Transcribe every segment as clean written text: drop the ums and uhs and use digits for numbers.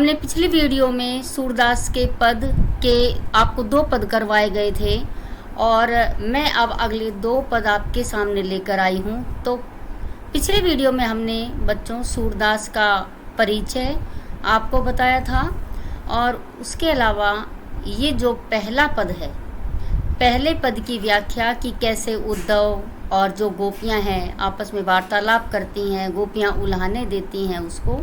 हमने पिछली वीडियो में सूरदास के पद के आपको 2 पद करवाए गए थे और मैं अब अगले 2 पद आपके सामने लेकर आई हूँ। तो पिछले वीडियो में हमने बच्चों सूरदास का परिचय आपको बताया था और उसके अलावा ये जो पहला पद है, पहले पद की व्याख्या कि कैसे उद्धव और जो गोपियाँ हैं आपस में वार्तालाप करती हैं, गोपियाँ उल्हाने देती हैं उसको।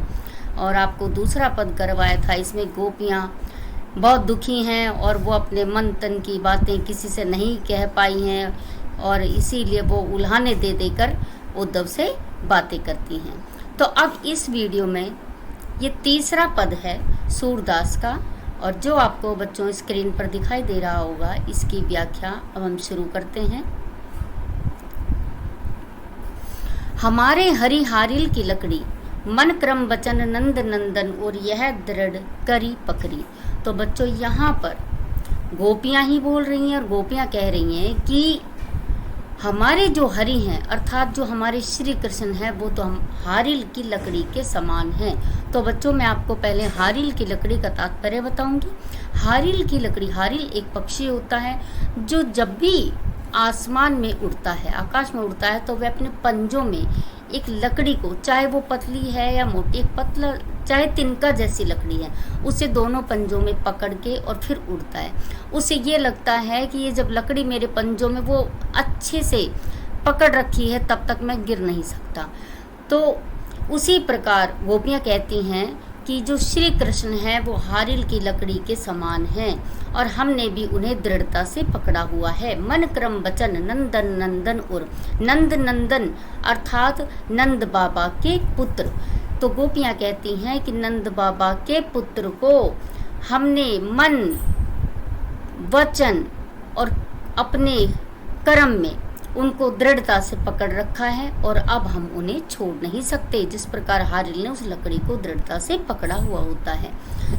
और आपको दूसरा पद करवाया था, इसमें गोपियाँ बहुत दुखी हैं और वो अपने मन तन की बातें किसी से नहीं कह पाई हैं और इसीलिए वो उल्हाने दे देकर उद्धव से बातें करती हैं। तो अब इस वीडियो में ये तीसरा पद है सूरदास का और जो आपको बच्चों स्क्रीन पर दिखाई दे रहा होगा, इसकी व्याख्या अब हम शुरू करते हैं। हमारे हरि हारिल की लकड़ी मन क्रम वचन नंद नंदन और यह दृढ़ करी पकड़ी। तो बच्चों यहाँ पर गोपियाँ ही बोल रही हैं और गोपियाँ कह रही हैं कि हमारे जो हरि हैं अर्थात जो हमारे श्री कृष्ण हैं वो तो हम हारिल की लकड़ी के समान हैं। तो बच्चों मैं आपको पहले हारिल की लकड़ी का तात्पर्य बताऊंगी। हारिल की लकड़ी, हारिल एक पक्षी होता है जो जब भी आसमान में उड़ता है, आकाश में उड़ता है, तो वह अपने पंजों में एक लकड़ी को, चाहे वो पतली है या मोटी, पतला चाहे तिनका जैसी लकड़ी है, उसे दोनों पंजों में पकड़ के और फिर उड़ता है। उसे ये लगता है कि ये जब लकड़ी मेरे पंजों में वो अच्छे से पकड़ रखी है तब तक मैं गिर नहीं सकता। तो उसी प्रकार गोपियाँ कहती हैं कि जो श्री कृष्ण हैं वो हारिल की लकड़ी के समान हैं और हमने भी उन्हें दृढ़ता से पकड़ा हुआ है। मन क्रम वचन नंदन नंदन और नंद नंदन अर्थात नंद बाबा के पुत्र। तो गोपियाँ कहती हैं कि नंद बाबा के पुत्र को हमने मन वचन और अपने कर्म में उनको दृढ़ता से पकड़ रखा है और अब हम उन्हें छोड़ नहीं सकते, जिस प्रकार हारिल ने उस लकड़ी को दृढ़ता से पकड़ा हुआ होता है।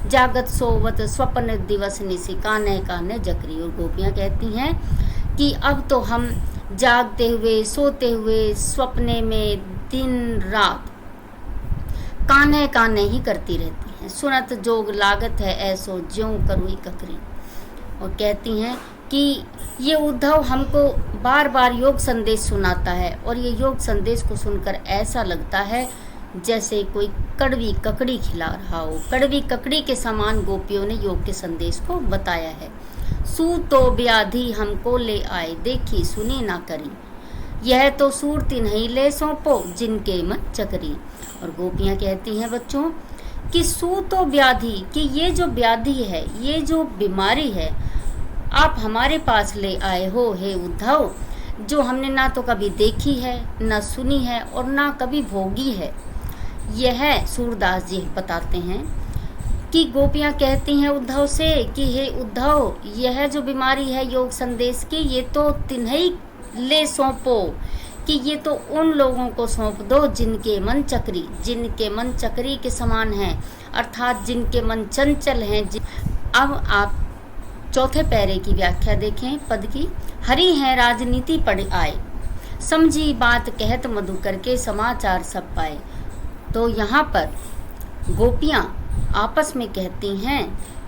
जागत सोवत स्वप्न दिवस निसी कान्हे कान्हे जकरी। और गोपियाँ कहती हैं कि अब तो हम जागते हुए, सोते हुए, सपने में दिन रात कान्हे कान्हे ही करती रहती हैं। सुनत जोग लागत है ऐसो ज्यों करुई ककरी। और कहती हैं कि ये उद्धव हमको बार बार योग संदेश सुनाता है और ये योग संदेश को सुनकर ऐसा लगता है जैसे कोई कड़वी ककड़ी खिला रहा हो। कड़वी ककड़ी के समान गोपियों ने योग के संदेश को बताया है। सू तो व्याधि हमको ले आए देखी सुनी ना करी, यह तो सूरती नहीं ले सौंपो जिनके मन चकरी। और गोपियाँ कहती हैं बच्चों कि सू तो व्याधि, कि ये जो व्याधि है, ये जो बीमारी है आप हमारे पास ले आए हो हे उद्धव, जो हमने ना तो कभी देखी है, ना सुनी है और ना कभी भोगी है। यह सूरदास जी बताते हैं कि गोपियाँ कहती हैं उद्धव से कि हे उद्धव, यह जो बीमारी है योग संदेश की, ये तो तिन्हीं ले सौंपो, कि ये तो उन लोगों को सौंप दो जिनके मन चक्री, जिनके मन चक्री के समान हैं अर्थात जिनके मन चंचल हैं। अब आप चौथे पैरे की व्याख्या देखें पद की। हरि है राजनीति पढ़ आए, समझी बात कहत मधुकर के समाचार सब पाए। तो यहाँ पर गोपियाँ आपस में कहती हैं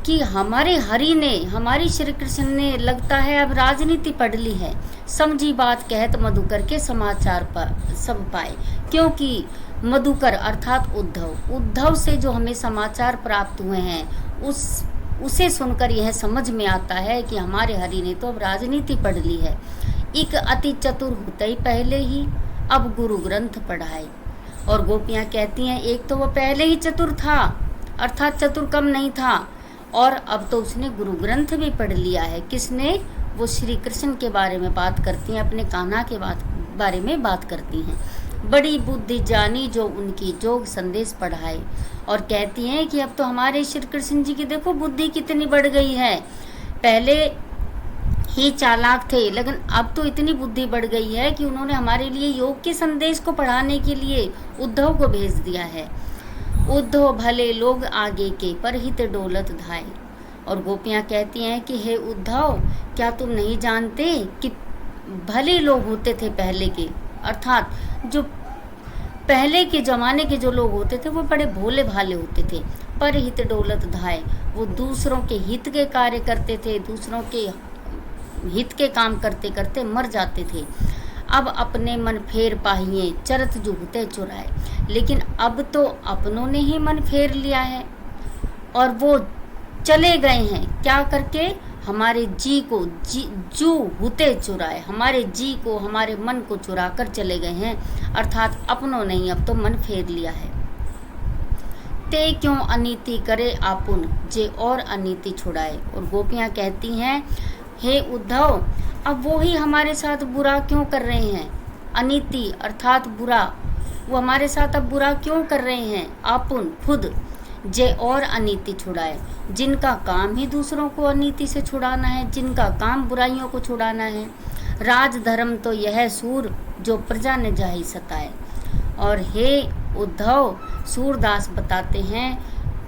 कि हमारे हरि ने, हमारी श्री कृष्ण ने लगता है अब राजनीति पढ़ ली है, समझी बात कहत मधुकर के समाचार पर सब पाए। क्योंकि मधुकर अर्थात उद्धव से जो हमें समाचार प्राप्त हुए हैं उसे सुनकर यह समझ में आता है कि हमारे हरि ने तो अब राजनीति पढ़ ली है। एक अति चतुर होते ही पहले ही अब गुरु ग्रंथ पढ़ाए। और गोपियाँ कहती हैं एक तो वो पहले ही चतुर था अर्थात चतुर कम नहीं था और अब तो उसने गुरु ग्रंथ भी पढ़ लिया है। किसने? वो श्री कृष्ण के बारे में बात करती हैं, अपने कान्हा के बारे में बात करती हैं। बड़ी बुद्धि जानी जो उनकी जोग संदेश पढ़ाए। और कहती हैं कि अब तो हमारे श्री कृष्ण जी की देखो बुद्धि कितनी बढ़ गई है, पहले ही चालाक थे लेकिन अब तो इतनी बुद्धि बढ़ गई है कि उन्होंने हमारे लिए योग के संदेश को पढ़ाने के लिए उद्धव को भेज दिया है। उद्धव भले लोग आगे के पर हित डोलत धाय। और गोपियाँ कहती हैं कि हे उद्धव, क्या तुम नहीं जानते कि भले लोग होते थे पहले के, अर्थात जो पहले के ज़माने के जो लोग होते थे वो बड़े भोले भाले होते थे, पर हित डोलत धाय, वो दूसरों के हित के कार्य करते थे, दूसरों के हित के काम करते करते मर जाते थे। अब अपने मन फेर पाहिए चरत जुगते चुराए, लेकिन अब तो अपनों ने ही मन फेर लिया है और वो चले गए हैं क्या करके, हमारे जी को जू हुते चुराए, हमारे जी को, हमारे मन को चुरा कर चले गए हैं, अर्थात अपनों ने ही अब तो मन फेर लिया है। ते क्यों अनीति करे आपुन, जे और अनीति छुड़ाए। और गोपियाँ कहती हैं, हे उद्धव, अब वो ही हमारे साथ बुरा क्यों कर रहे हैं, अनीति अर्थात बुरा, वो हमारे साथ अब बुरा क्यों कर रहे हैं, आपुन खुद, जे और अनीति छुड़ाए, जिनका काम ही दूसरों को अनीति से छुड़ाना है, जिनका काम बुराइयों को छुड़ाना है। राज धर्म तो यह सूर, जो प्रजा ने जाहि सताए। और हे उद्धव, सूरदास बताते हैं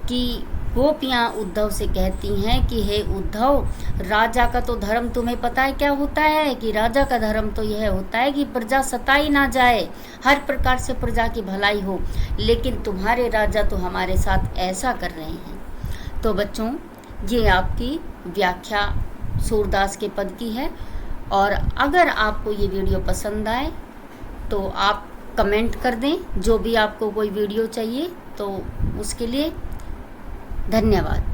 कि गोपियाँ उद्धव से कहती हैं कि हे उद्धव, राजा का तो धर्म तुम्हें पता है क्या होता है, कि राजा का धर्म तो यह होता है कि प्रजा सताई ना जाए, हर प्रकार से प्रजा की भलाई हो, लेकिन तुम्हारे राजा तो हमारे साथ ऐसा कर रहे हैं। तो बच्चों, ये आपकी व्याख्या सूरदास के पद की है। और अगर आपको ये वीडियो पसंद आए तो आप कमेंट कर दें, जो भी आपको कोई वीडियो चाहिए तो उसके लिए धन्यवाद।